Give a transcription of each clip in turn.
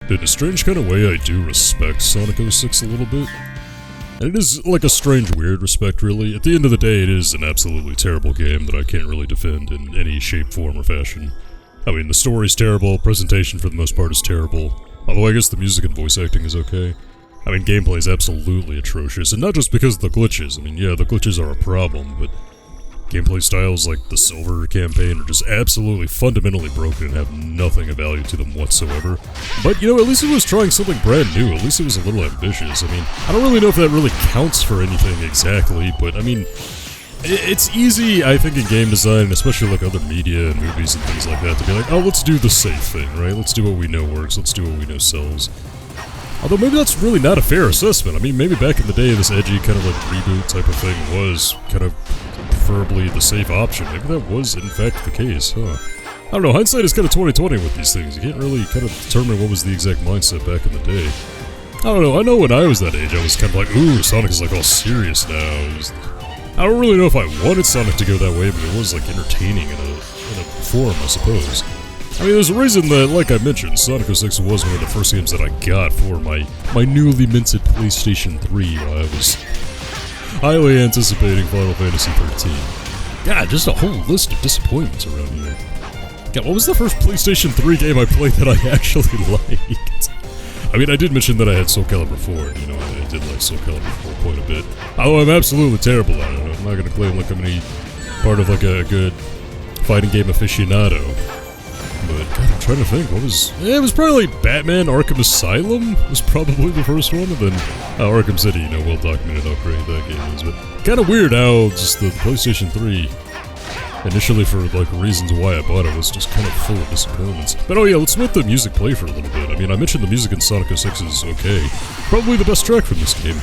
In a strange kind of way, I do respect Sonic 06 a little bit. And it is like a strange, weird respect, really. At the end of the day, it is an absolutely terrible game that I can't really defend in any shape, form, or fashion. I mean, the story's terrible, presentation for the most part is terrible. Although I guess the music and voice acting is okay. I mean, gameplay is absolutely atrocious, and not just because of the glitches. I mean, yeah, the glitches are a problem, but gameplay styles like the Silver campaign are just absolutely fundamentally broken and have nothing of value to them whatsoever. But, you know, at least it was trying something brand new. At least it was a little ambitious. I mean, I don't really know if that really counts for anything exactly, but, I mean, it's easy, I think, in game design, especially like other media and movies and things like that, to be like, oh, let's do the safe thing, right? Let's do what we know works. Let's do what we know sells. Although maybe that's really not a fair assessment. I mean, maybe back in the day, this edgy kind of like reboot type of thing was kind of preferably the safe option. Maybe that was, in fact, the case, huh? I don't know, hindsight is kind of 20/20 with these things. You can't really kind of determine what was the exact mindset back in the day. I don't know, I know when I was that age, I was kind of like, ooh, Sonic is like all serious now. I don't really know if I wanted Sonic to go that way, but it was like entertaining in a form, I suppose. I mean, there's a reason that, like I mentioned, Sonic 06 was one of the first games that I got for my newly minted PlayStation 3 while I was highly anticipating Final Fantasy 13. God, just a whole list of disappointments around here. God, what was the first PlayStation 3 game I played that I actually liked? I mean, I did mention that I had Soul Calibur 4, and, you know, I did like Soul Calibur 4 quite a bit. Although I'm absolutely terrible at it. I'm not gonna claim like I'm any part of like a good fighting game aficionado. But, God, I'm trying to think, what was... it was probably like Batman Arkham Asylum was probably the first one, and then Arkham City, you know, well documented how great that game is. But kind of weird how just the PlayStation 3, initially for like reasons why I bought it, was just kind of full of disappointments. But oh yeah, let's let the music play for a little bit. I mean, I mentioned the music in Sonic 06 is okay. Probably the best track from this game.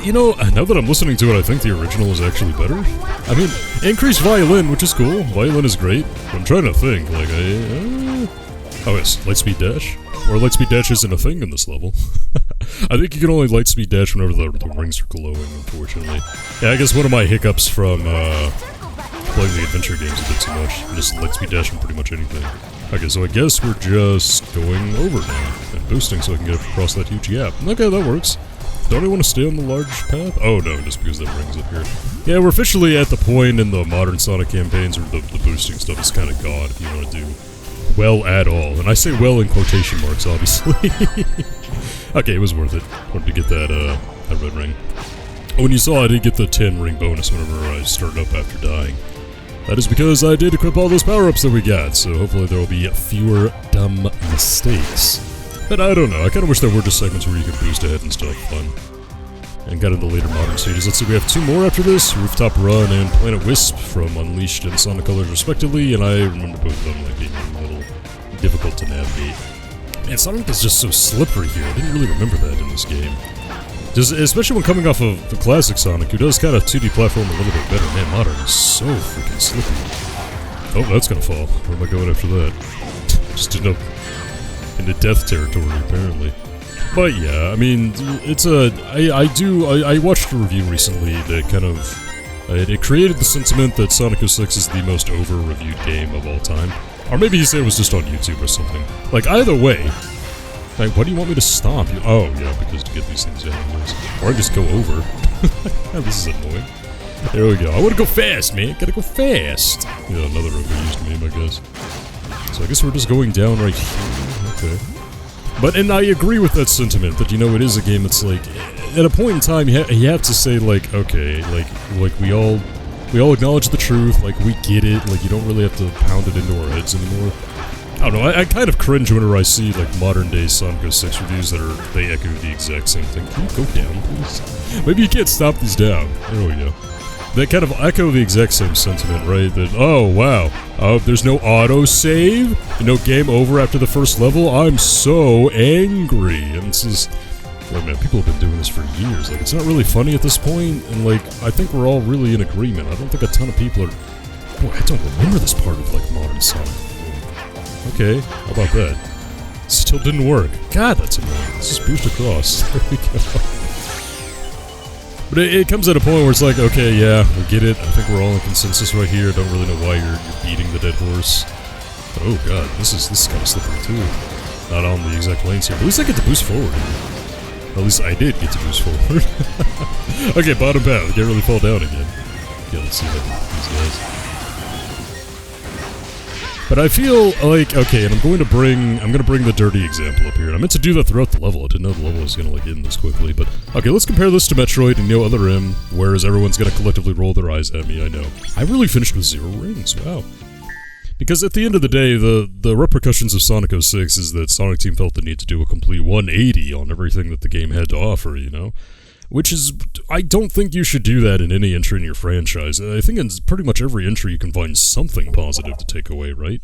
You know, now that I'm listening to it, I think the original is actually better. I mean, increased violin, which is cool. Violin is great. I'm trying to think, like, oh yes, Lightspeed Dash. Or Lightspeed Dash isn't a thing in this level. I think you can only Lightspeed Dash whenever the rings are glowing, unfortunately. Yeah, I guess one of my hiccups from, playing the adventure games a bit too much. Just Lightspeed Dash from pretty much anything. Okay, so I guess we're just going over now, and boosting so I can get across that huge gap. Okay, that works. Don't I want to stay on the large path? Oh no, just because that ring's up here. Yeah, we're officially at the point in the modern Sonic campaigns where the boosting stuff is kind of god if you want to do well at all. And I say well in quotation marks, obviously. Okay, it was worth it. Wanted to get that red ring. When you saw I did get the 10 ring bonus whenever I started up after dying. That is because I did equip all those power-ups that we got, so hopefully there will be fewer dumb mistakes. But I don't know, I kind of wish there were just segments where you could boost ahead and stuff fun. And got into later modern stages. Let's see, we have 2 more after this, Rooftop Run and Planet Wisp from Unleashed and Sonic Colors respectively, and I remember both of them like being a little difficult to navigate. Man, Sonic is just so slippery here, I didn't really remember that in this game. Just, especially when coming off of the classic Sonic, who does kind of 2D platform a little bit better. Man, modern is so freaking slippery. Oh, that's gonna fall. Where am I going after that? Just end up into death territory, apparently. But yeah, I mean, it's a... I watched a review recently that kind of... it created the sentiment that Sonic 06 is the most over-reviewed game of all time. Or maybe he said it was just on YouTube or something. Like, either way... Like, why do you want me to stop? Oh, yeah, because to get these things out of this. Or I just go over. This is annoying. There we go. I want to go fast, man. Gotta go fast. Yeah, another overused meme, I guess. So I guess we're just going down right here. Okay. But, and I agree with that sentiment, that, you know, it is a game that's, like, at a point in time, you have to say, like, okay, like we all acknowledge the truth, like, we get it, like, you don't really have to pound it into our heads anymore. I don't know, I kind of cringe whenever I see, like, modern-day Sonic 06 reviews they echo the exact same thing. Can you go down, please? Maybe you can't stop these down. There we go. They kind of echo the exact same sentiment, right? That, oh, wow, there's no auto-save? You know, game over after the first level? I'm so angry. And it's just... Like, man, people have been doing this for years. Like, it's not really funny at this point, and, like, I think we're all really in agreement. I don't think a ton of people are... Boy, I don't remember this part of, like, modern Sonic. Okay, how about that? Still didn't work. God, that's annoying. Let's just boost across. There we go. But it comes at a point where it's like, okay, yeah, we get it. I think we're all in consensus right here. I don't really know why you're beating the dead horse. But oh god, this is kind of slippery too. Not on the exact lanes here. But at least I get to boost forward. At least I did get to boost forward. Okay, bottom path. Can't really fall down again. Yeah, let's see what these guys. But I feel like, okay, and I'm gonna bring the dirty example up here. And I meant to do that throughout the level. I didn't know the level was gonna like end this quickly. But okay, let's compare this to Metroid and Other M, whereas everyone's gonna collectively roll their eyes at me. I know. I really finished with 0 rings. Wow. Because at the end of the day, the repercussions of Sonic 06 is that Sonic Team felt the need to do a complete 180 on everything that the game had to offer, you know? Which is, I don't think you should do that in any entry in your franchise. I think in pretty much every entry you can find something positive to take away, right?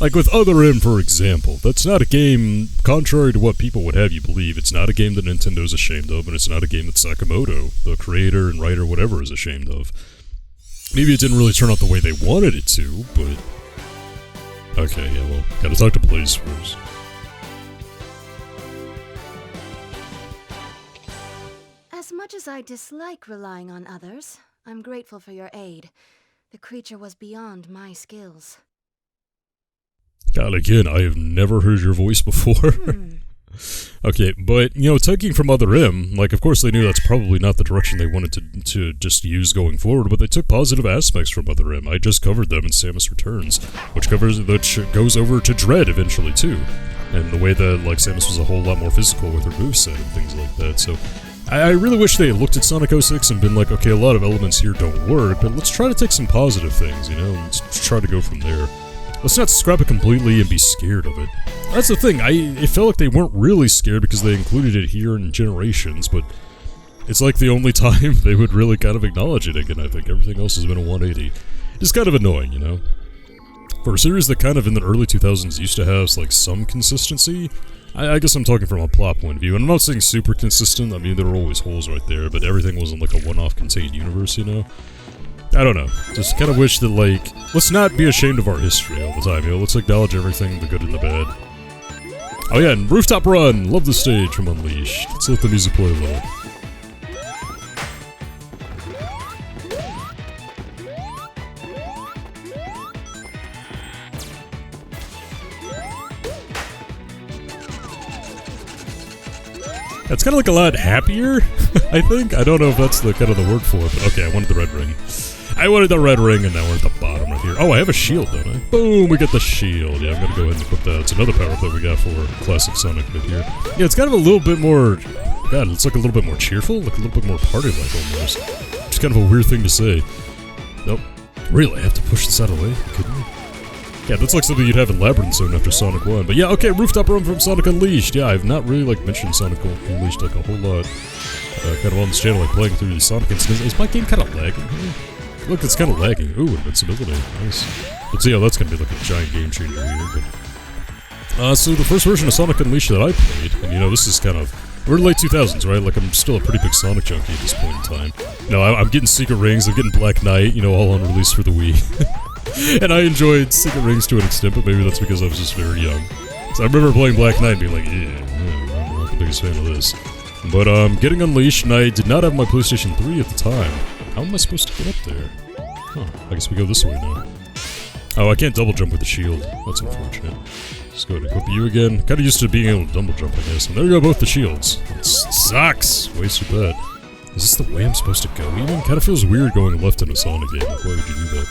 Like with Other M, for example, that's not a game, contrary to what people would have you believe, it's not a game that Nintendo's ashamed of, and it's not a game that Sakamoto, the creator and writer, whatever, is ashamed of. Maybe it didn't really turn out the way they wanted it to, but... Okay, yeah, well, gotta talk to Blaze first. As much as I dislike relying on others, I'm grateful for your aid. The creature was beyond my skills. God, again, I have never heard your voice before. Okay, but, you know, taking from Other M, like, of course they knew that's probably not the direction they wanted to just use going forward, but they took positive aspects from Other M. I just covered them in Samus Returns, which goes over to Dread eventually, too. And the way that, like, Samus was a whole lot more physical with her moveset and things like that, so... I really wish they had looked at Sonic 06 and been like, okay, a lot of elements here don't work, but let's try to take some positive things, you know, and let's try to go from there. Let's not scrap it completely and be scared of it. That's the thing, it felt like they weren't really scared because they included it here in Generations, but it's like the only time they would really kind of acknowledge it again, I think. Everything else has been a 180. It's kind of annoying, you know? For a series that kind of in the early 2000s used to have, like, some consistency, I guess I'm talking from a plot point of view, and I'm not saying super consistent, I mean, there were always holes right there, but everything wasn't like a one-off contained universe, you know? I don't know, just kind of wish that, like, let's not be ashamed of our history all the time, you know? Let's acknowledge everything, the good and the bad. Oh yeah, and Rooftop Run! Love the stage from Unleashed. Let's let the music play low. It's kind of like a lot happier, I think. I don't know if that's the kind of the word for it, but okay, I wanted the red ring. I wanted the red ring, and now we're at the bottom right here. Oh, I have a shield, don't I? Boom, we get the shield. Yeah, I'm gonna go ahead and equip that. It's another power-up that we got for Classic Sonic right here. Yeah, it's kind of a little bit more... God, it's like a little bit more cheerful, like a little bit more party-like almost. It's kind of a weird thing to say. Nope. Really, I have to push this out of the way? Are you kidding me? Yeah, that's like something you'd have in Labyrinth Zone after Sonic 1. But yeah, okay, Rooftop Run from Sonic Unleashed. Yeah, I've not really, like, mentioned Sonic Unleashed, like, a whole lot. Kind of on this channel, like, playing through these Sonic incidents. Is my game kind of lagging here? Look, it's kind of lagging. Ooh, invincibility. Nice. Let's see how that's going to be, like, a giant game changer here. But, so the first version of Sonic Unleashed that I played, and, you know, this is kind of... We're late 2000s, right? Like, I'm still a pretty big Sonic junkie at this point in time. No, I'm getting Secret Rings, I'm getting Black Knight, you know, all on release for the Wii. And I enjoyed Secret Rings to an extent, but maybe that's because I was just very young. So I remember playing Black Knight and being like, yeah, I'm not the biggest fan of this. But, getting Unleashed, and I did not have my PlayStation 3 at the time. How am I supposed to get up there? Huh, I guess we go this way now. Oh, I can't double jump with the shield. That's unfortunate. Just go ahead and equip you again. Kinda used to being able to double jump, I guess. And there go both the shields. It sucks! Wasted that. Is this the way I'm supposed to go even? Kinda feels weird going left in a Sonic game. Like, why would you do that?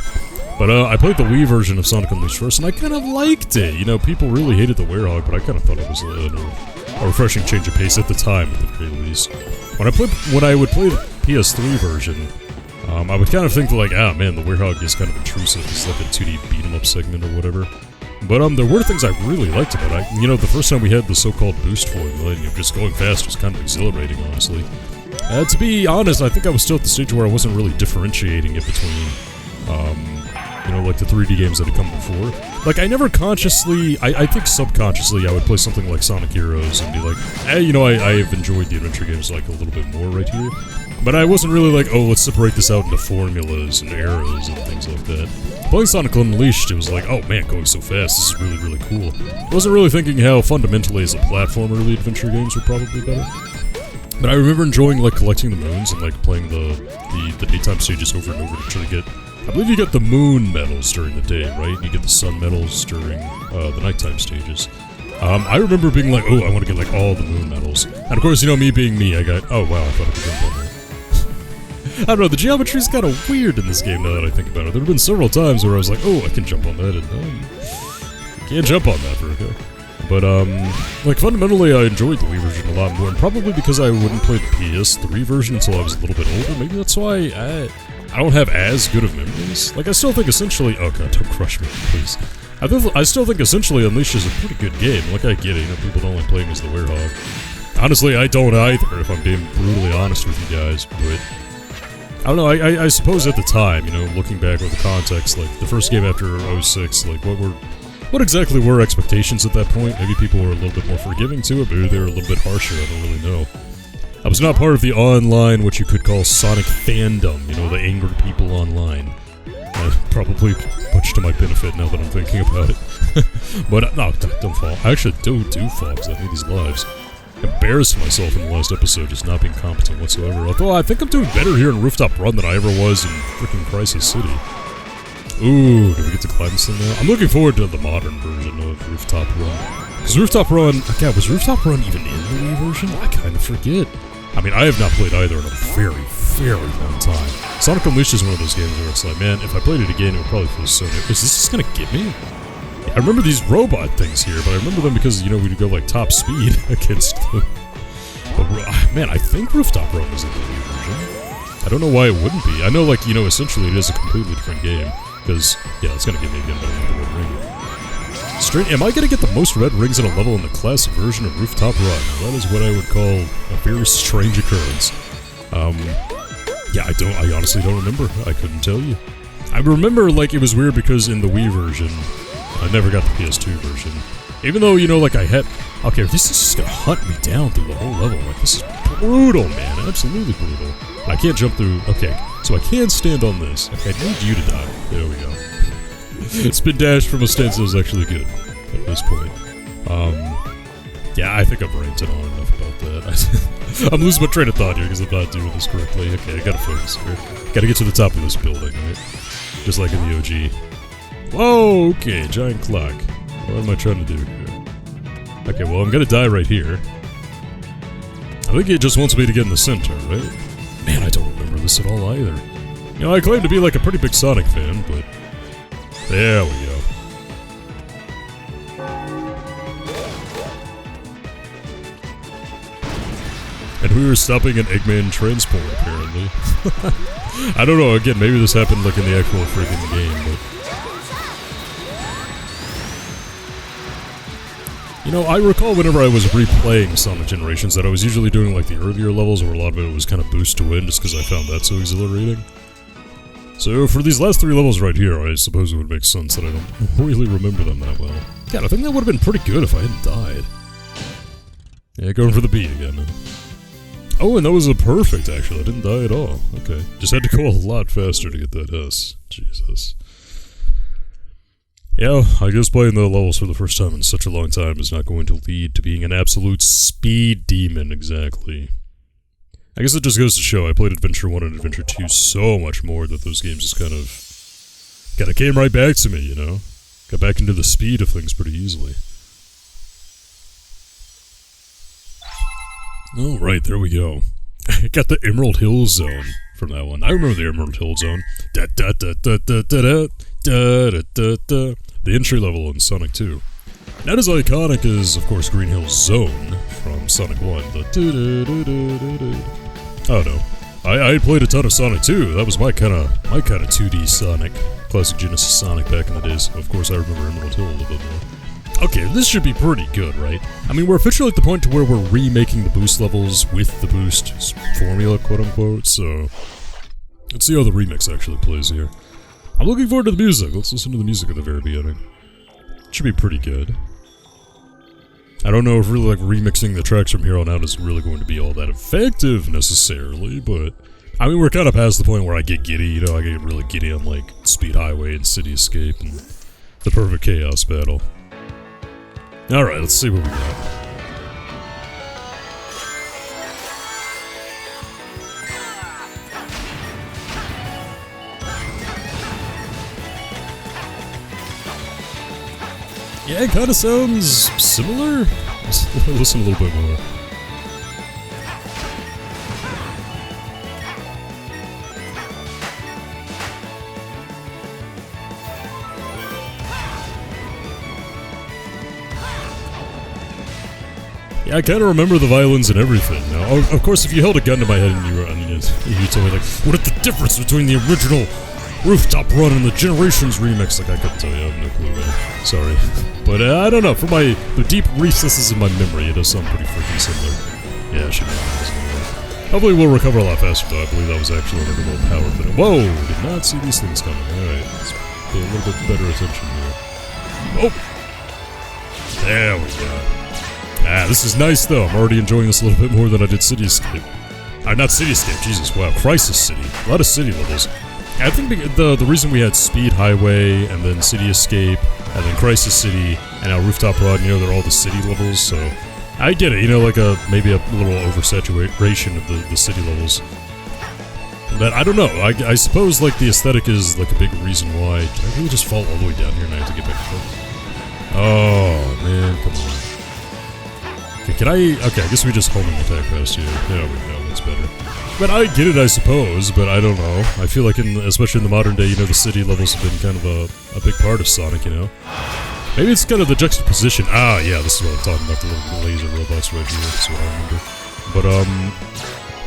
But, I played the Wii version of Sonic Unleashed first, and I kind of liked it. You know, people really hated the Werehog, but I kind of thought it was a refreshing change of pace at the time, at the very least. When I would play the PS3 version, I would kind of think like, ah, man, the Werehog is kind of intrusive. It's like a 2D beat-em-up segment or whatever. But, there were things I really liked about it. You know, the first time we had the so-called boost formula, and just going fast was kind of exhilarating, honestly. To be honest, I think I was still at the stage where I wasn't really differentiating it between, you know, like the 3D games that had come before. Like, I never consciously, I think subconsciously, I would play something like Sonic Heroes and be like, hey, you know, I've enjoyed the adventure games, like, a little bit more right here. But I wasn't really like, oh, let's separate this out into formulas and eras and things like that. Playing Sonic Unleashed, it was like, oh man, going so fast, this is really, really cool. I wasn't really thinking how fundamentally as a platformer, the adventure games were probably better. But I remember enjoying like collecting the moons and like playing the daytime stages over and over to try to get. I believe you get the moon medals during the day, right? You get the sun medals during the nighttime stages. I remember being like, oh, I want to get like all the moon medals. And of course, you know, me being me, I got, oh wow, I thought I could jump on that. I don't know, the geometry's kind of weird in this game now that I think about it. There have been several times where I was like, oh, I can jump on that, and you can't jump on that, Ruka. But, like, fundamentally, I enjoyed the Wii version a lot more, and probably because I wouldn't play the PS3 version until I was a little bit older, maybe that's why I don't have as good of memories. Like, I still think essentially... Oh god, don't crush me, please. I still think essentially Unleashed is a pretty good game. Like, I get it, you know, people don't like playing as the Werehog. Honestly, I don't either, if I'm being brutally honest with you guys, but... I don't know, I suppose at the time, you know, looking back with the context, like, the first game after 06, like, what exactly were expectations at that point? Maybe people were a little bit more forgiving to it, maybe they were a little bit harsher, I don't really know. I was not part of the online, what you could call Sonic fandom, you know, the angry people online. Probably much to my benefit now that I'm thinking about it. But, no, don't fall. I actually do fall, because I need these lives. Embarrassed myself in the last episode, just not being competent whatsoever. Although I think I'm doing better here in Rooftop Run than I ever was in freaking Crisis City. Ooh, do we get to climb this thing now? I'm looking forward to the modern version of Rooftop Run. Because Rooftop Run... God, was Rooftop Run even in the Wii version? I kind of forget. I mean, I have not played either in a very, very long time. Sonic Unleashed is one of those games where it's like, man, if I played it again, it would probably feel so new. Is this just gonna get me? I remember these robot things here, but I remember them because, you know, we'd go, like, top speed against them. But, man, I think Rooftop Run was in the Wii version. I don't know why it wouldn't be. I know, like, you know, essentially it is a completely different game. Because, yeah, it's gonna get me again, but I want the red ring. Am I gonna get the most red rings in a level in the classic version of Rooftop Run? Now, that is what I would call a very strange occurrence. Yeah, I honestly don't remember. I couldn't tell you. I remember, like, it was weird because in the Wii version, I never got the PS2 version. Even though, you know, like, I had... Okay, this is just gonna hunt me down through the whole level. Like, this is brutal, man. Absolutely brutal. I can't jump through... Okay, so I can stand on this. Okay, I need you to die. There we go. Spin dash from a standstill is actually good at this point. Yeah, I think I've ranted on enough about that. I'm losing my train of thought here because I'm not doing this correctly. Okay, I gotta focus here. Gotta get to the top of this building, right? Just like in the OG. Whoa, okay, giant clock. What am I trying to do here? Okay, well, I'm gonna die right here. I think it just wants me to get in the center, right? Man, I don't remember this at all either. You know, I claim to be like a pretty big Sonic fan, but... There we go. And we were stopping an Eggman transport, apparently. I don't know, again, maybe this happened like in the actual freaking game, but... You know, I recall whenever I was replaying Sonic Generations that I was usually doing like the earlier levels where a lot of it was kind of boost to win just because I found that so exhilarating. So for these last 3 levels right here, I suppose it would make sense that I don't really remember them that well. God, I think that would have been pretty good if I hadn't died. Yeah, going for the B again. Oh, and that was a perfect, actually. I didn't die at all. Okay. Just had to go a lot faster to get that S. Jesus. Yeah, I guess playing the levels for the first time in such a long time is not going to lead to being an absolute speed demon, exactly. I guess it just goes to show I played Adventure 1 and Adventure 2 so much more that those games just kind of came right back to me, you know? Got back into the speed of things pretty easily. Oh, right, there we go. I got the Emerald Hill Zone from that one. I remember the Emerald Hill Zone. Da da da da da da da da da da. The entry level in Sonic 2. Not as iconic as, of course, Green Hill Zone from Sonic 1, but I don't know. I played a ton of Sonic 2. That was my kind of 2D Sonic, classic Genesis Sonic back in the days. Of course, I remember Emerald Hill a little bit more. Okay, this should be pretty good, right? I mean, we're officially at the point to where we're remaking the boost levels with the boost formula, quote-unquote, so... Let's see how the remix actually plays here. I'm looking forward to the music. Let's listen to the music at the very beginning. It should be pretty good. I don't know if really, like, remixing the tracks from here on out is really going to be all that effective, necessarily, but... I mean, we're kind of past the point where I get giddy, you know, I get really giddy on, like, Speed Highway and City Escape and the Perfect Chaos Battle. Alright, let's see what we got. Yeah, it kind of sounds similar. Listen a little bit more. Yeah, I kind of remember the violins and everything. Now, of course, if you held a gun to my head and you told me like, what is the difference between the original Rooftop Run and the Generations remix? Like, I couldn't tell you. I have no clue, man. Sorry, but I don't know. For the deep recesses in my memory, it does sound pretty freaking similar. Yeah, I should know. Hopefully, we'll recover a lot faster, though. I believe that was actually a little power. But whoa, did not see these things coming. All right, let's pay a little bit better attention here. Oh, there we go. Ah, this is nice, though. I'm already enjoying this a little bit more than I did Cityscape. Not Cityscape, Jesus, wow. Crisis City. A lot of city levels. I think the reason we had Speed Highway, and then City Escape, and then Crisis City, and now Rooftop Run, they're all the city levels, so... I get it, like maybe a little oversaturation of the city levels. But I don't know, I suppose, like, the aesthetic is, like, a big reason why... Can I really just fall all the way down here and I have to get back up? Oh, man, come on. Okay, okay, I guess we just homing attack past here. There we go, that's better. But I get it, I suppose, but I don't know. I feel like, especially in the modern day, the city levels have been kind of a big part of Sonic, Maybe it's kind of the juxtaposition. Ah, yeah, this is what I'm talking about, the little laser robots right here, that's what I remember. But,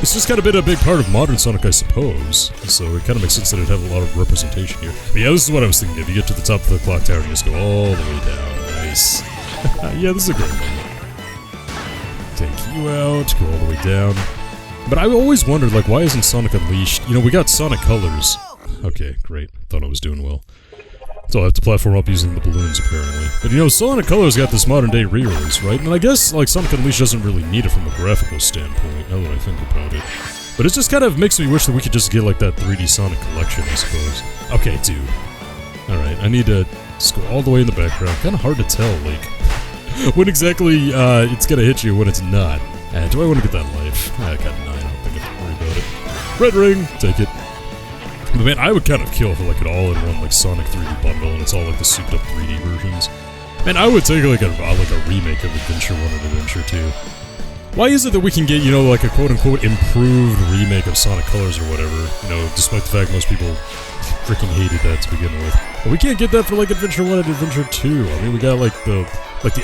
it's just kind of been a big part of modern Sonic, I suppose. So it kind of makes sense that it'd have a lot of representation here. But yeah, this is what I was thinking. If you get to the top of the clock tower and you just go all the way down. Nice. Yeah, this is a great moment. Take you out, go all the way down. But I always wondered, like, why isn't Sonic Unleashed? We got Sonic Colors. Okay, great. Thought I was doing well. So I have to platform up using the balloons, apparently. But, Sonic Colors got this modern-day re-release, right? And I guess, like, Sonic Unleashed doesn't really need it from a graphical standpoint, now that I think about it. But it just kind of makes me wish that we could just get, like, that 3D Sonic collection, I suppose. Okay, dude. Alright, I need to just go all the way in the background. Kind of hard to tell, like... when exactly it's gonna hit you, when it's not. Do I want to get that life? I got 9, I don't think I have to worry about it. Red ring! Take it. But man, I would kind of kill for like an all-in-one like Sonic 3D bundle, and it's all like the souped-up 3D versions. Man, I would take like a remake of Adventure 1 and Adventure 2. Why is it that we can get, like a quote-unquote improved remake of Sonic Colors or whatever, despite the fact most people freaking hated that to begin with. But we can't get that for like Adventure 1 and Adventure 2. I mean, we got like the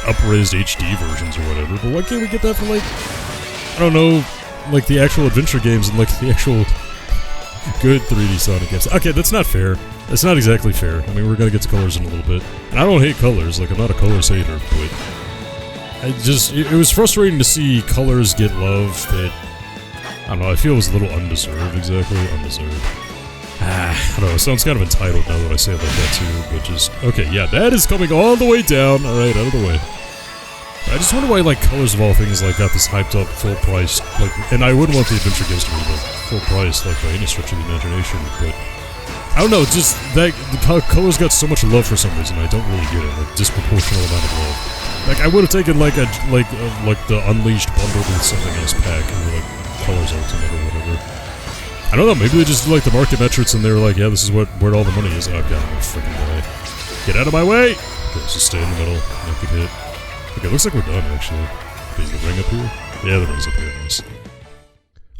upraised HD versions or whatever, but why can't we get that for like, I don't know, like the actual adventure games and like the actual good 3D Sonic games? Okay, that's not fair. That's not exactly fair. I mean, we're gonna get to Colors in a little bit. And I don't hate Colors, like I'm not a Colors hater, but it was frustrating to see Colors get love that, I don't know, I feel was a little undeserved, exactly, undeserved. I don't know, it sounds kind of entitled now that I say it like that too, but just... Okay, yeah, that is coming all the way down. Alright, out of the way. I just wonder why, like, Colors of all things, like, got this hyped up, full price, like... And I wouldn't want the adventure games to be, like, full price, like, by any stretch of the imagination, but... I don't know, just that... Colors got so much love for some reason, I don't really get it, like, disproportional amount of love. Like, I would have taken, like, the Unleashed bundled with something else pack, or, like, Colors Ultimate or whatever. I don't know, maybe they just like the market metrics and they were like, yeah, this is where all the money is. Oh god, I'm gonna freaking die. Get out of my way! Okay, let's just stay in the middle, not get hit. Okay, looks like we're done, actually. Okay, is the ring up here? Yeah, the ring's up here, nice.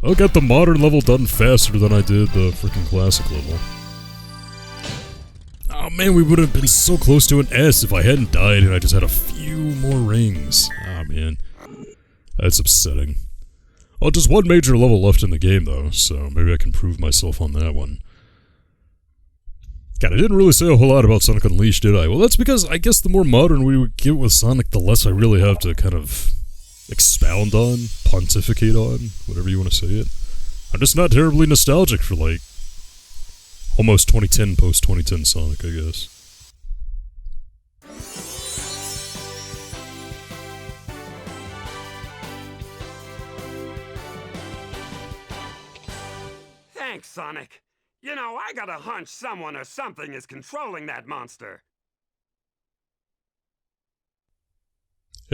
I got the modern level done faster than I did the freaking classic level. Oh man, we would have been so close to an S if I hadn't died and I just had a few more rings. Oh man. That's upsetting. Well, just one major level left in the game, though, so maybe I can prove myself on that one. God, I didn't really say a whole lot about Sonic Unleashed, did I? Well, that's because I guess the more modern we would get with Sonic, the less I really have to kind of expound on, pontificate on, whatever you want to say it. I'm just not terribly nostalgic for, like, almost 2010, post-2010 Sonic, I guess. Thanks, Sonic. I got a hunch someone or something is controlling that monster.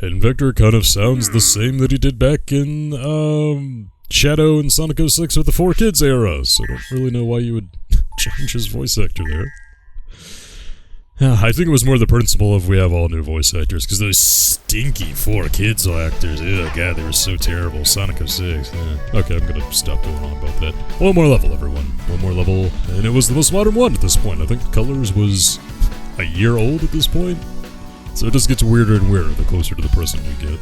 And Vector kind of sounds the same that he did back in, Shadow and Sonic 06 with the 4Kids era, so I don't really know why you would change his voice actor there. I think it was more the principle of we have all new voice actors, because those stinky 4Kids actors, oh god, they were so terrible. Sonic 06, yeah. Okay, I'm gonna stop going on about that. One more level, everyone. One more level, and it was the most modern one at this point. I think Colors was a year old at this point. So it just gets weirder and weirder the closer to the present we get.